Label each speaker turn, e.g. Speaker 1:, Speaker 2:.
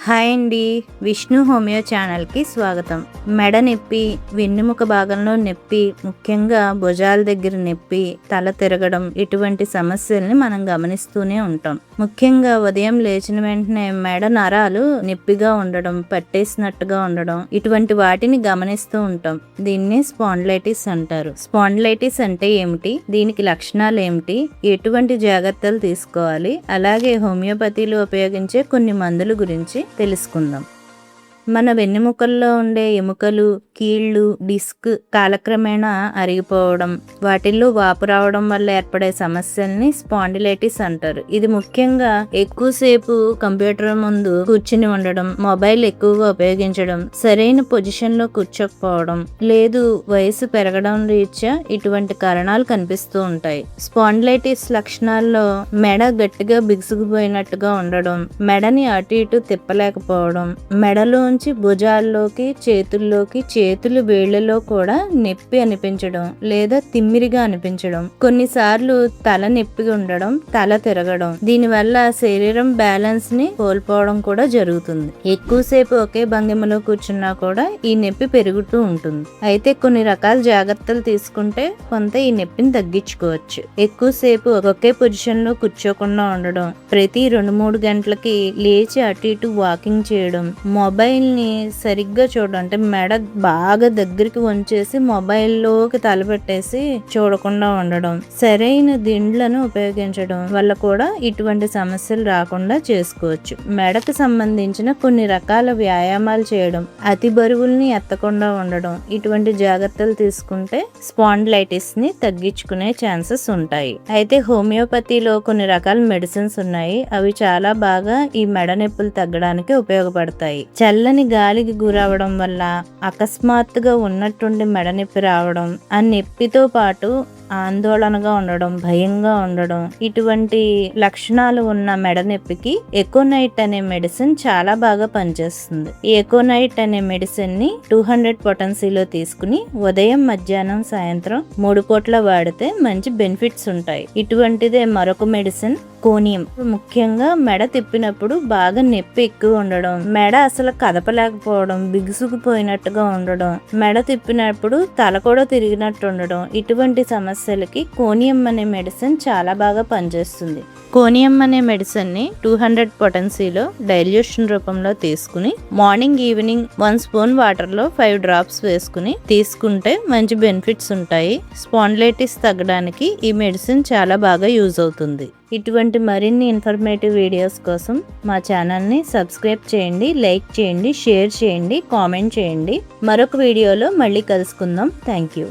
Speaker 1: Hi అండి, Vishnu homeo ఛానల్కి స్వాగతం. మెడ నొప్పి, వెన్నుముక భాగంలో నొప్పి, ముఖ్యంగా భుజాల దగ్గర నొప్పి, తల తిరగడం, ఇటువంటి సమస్యల్ని మనం గమనిస్తూనే ఉంటాం. ముఖ్యంగా ఉదయం లేచిన వెంటనే మెడ నరాలు నొప్పిగా ఉండడం, పట్టేసినట్టుగా ఉండడం, ఇటువంటి వాటిని గమనిస్తూ ఉంటాం. దీన్ని స్పాండిలైటిస్ అంటారు. స్పాండిలైటిస్ అంటే ఏమిటి, దీనికి లక్షణాలు ఏమిటి, ఎటువంటి జాగ్రత్తలు తీసుకోవాలి, అలాగే హోమియోపతిలో ఉపయోగించే కొన్ని మందుల గురించి తెలుసుకుందాం. మన వెన్నెముకల్లో ఉండే ఎముకలు, కీళ్ళు, డిస్క్ కాలక్రమేణా అరిగిపోవడం, వాటిల్లో వాపు రావడం వల్ల ఏర్పడే సమస్యల్ని స్పాండిలైటిస్ అంటారు. ఇది ముఖ్యంగా ఎక్కువసేపు కంప్యూటర్ ముందు కూర్చుని ఉండడం, మొబైల్ ఎక్కువగా ఉపయోగించడం, సరైన పొజిషన్ లో కూర్చోకపోవడం, లేదు వయసు పెరగడం రీత్యా ఇటువంటి కారణాలు కనిపిస్తూ ఉంటాయి. స్పాండిలైటిస్ లక్షణాల్లో మెడ గట్టిగా బిగుసుకుపోయినట్టుగా ఉండడం, మెడని అటు ఇటు తిప్పలేకపోవడం, మెడలో భుజాల్లోకి, చేతుల్లోకి, చేతులు వేళ్లలో కూడా నొప్పి అనిపించడం లేదా తిమ్మిరిగా అనిపించడం, కొన్నిసార్లు తల నొప్పిగా ఉండడం, తల తిరగడం, దీనివల్ల శరీరం బ్యాలెన్స్ ని కోల్పోవడం కూడా జరుగుతుంది. ఎక్కువసేపు ఒకే భంగిమలో కూర్చున్నా కూడా ఈ నొప్పి పెరుగుతూ ఉంటుంది. అయితే కొన్ని రకాల జాగ్రత్తలు తీసుకుంటే కొంత ఈ నొప్పిని తగ్గించుకోవచ్చు. ఎక్కువసేపు ఒకే పొజిషన్ లో కూర్చోకుండా ఉండడం, ప్రతి 2-3 గంటలకి లేచి అటు ఇటు వాకింగ్ చేయడం, మొబైల్ ని సరిగ్గా చూడడం, అంటే మెడ బాగా దగ్గరికి వంచేసి మొబైల్లోకి తలపెట్టేసి చూడకుండా ఉండడం, సరైన దిండ్లను ఉపయోగించడం వల్ల కూడా ఇటువంటి సమస్యలు రాకుండా చేసుకోవచ్చు. మెడకు సంబంధించిన కొన్ని రకాల వ్యాయామాలు చేయడం, అతి బరువుల్ని ఎత్తకుండా ఉండడం, ఇటువంటి జాగ్రత్తలు తీసుకుంటే స్పాండిలైటిస్ ని తగ్గించుకునే ఛాన్సెస్ ఉంటాయి. అయితే హోమియోపతిలో కొన్ని రకాల మెడిసిన్స్ ఉన్నాయి. అవి చాలా బాగా ఈ మెడ నొప్పులు తగ్గడానికి ఉపయోగపడతాయి. చల్లని గాలికి గురవడం వల్ల అకస్మాత్తుగా ఉన్నట్టుండి మెడ నొప్పి రావడం, ఆ నొప్పితో పాటు ఆందోళనగా ఉండడం, భయంగా ఉండడం, ఇటువంటి లక్షణాలు ఉన్న మెడ నొప్పికి ఎకోనైట్ అనే మెడిసిన్ చాలా బాగా పనిచేస్తుంది. ఈ ఎకోనైట్ అనే మెడిసిన్ ని 200 పొటెన్సీలో తీసుకుని ఉదయం, మధ్యాహ్నం, సాయంత్రం 3 పూట్ల వాడితే మంచి బెనిఫిట్స్ ఉంటాయి. ఇటువంటిదే మరొక మెడిసిన్ కోనియం. ముఖ్యంగా మెడ తిప్పినప్పుడు బాగా నొప్పి ఎక్కువ ఉండడం, మెడ అసలు కదపలేకపోవడం, బిగుసుకుపోయినట్టుగా ఉండడం, మెడ తిప్పినప్పుడు తల కూడా తిరిగినట్టు ఉండడం, ఇటువంటి సమస్యలకి కోనియం అనే మెడిసిన్ చాలా బాగా పనిచేస్తుంది. కోనియం అనే మెడిసిన్ ని 200 పొటెన్సీలో డైల్యూషన్ రూపంలో తీసుకుని మార్నింగ్, ఈవినింగ్ 1 స్పూన్ వాటర్ లో 5 డ్రాప్స్ వేసుకుని తీసుకుంటే మంచి బెనిఫిట్స్ ఉంటాయి. స్పాండిలైటిస్ తగ్గడానికి ఈ మెడిసిన్ చాలా బాగా యూజ్ అవుతుంది. ఇటువంటి మరిన్ని ఇన్ఫర్మేటివ్ వీడియోస్ కోసం మా ఛానల్ని సబ్స్క్రైబ్ చేయండి, లైక్ చేయండి, షేర్ చేయండి, కామెంట్ చేయండి. మరొక వీడియోలో మళ్ళీ కలుసుకుందాం. Thank you.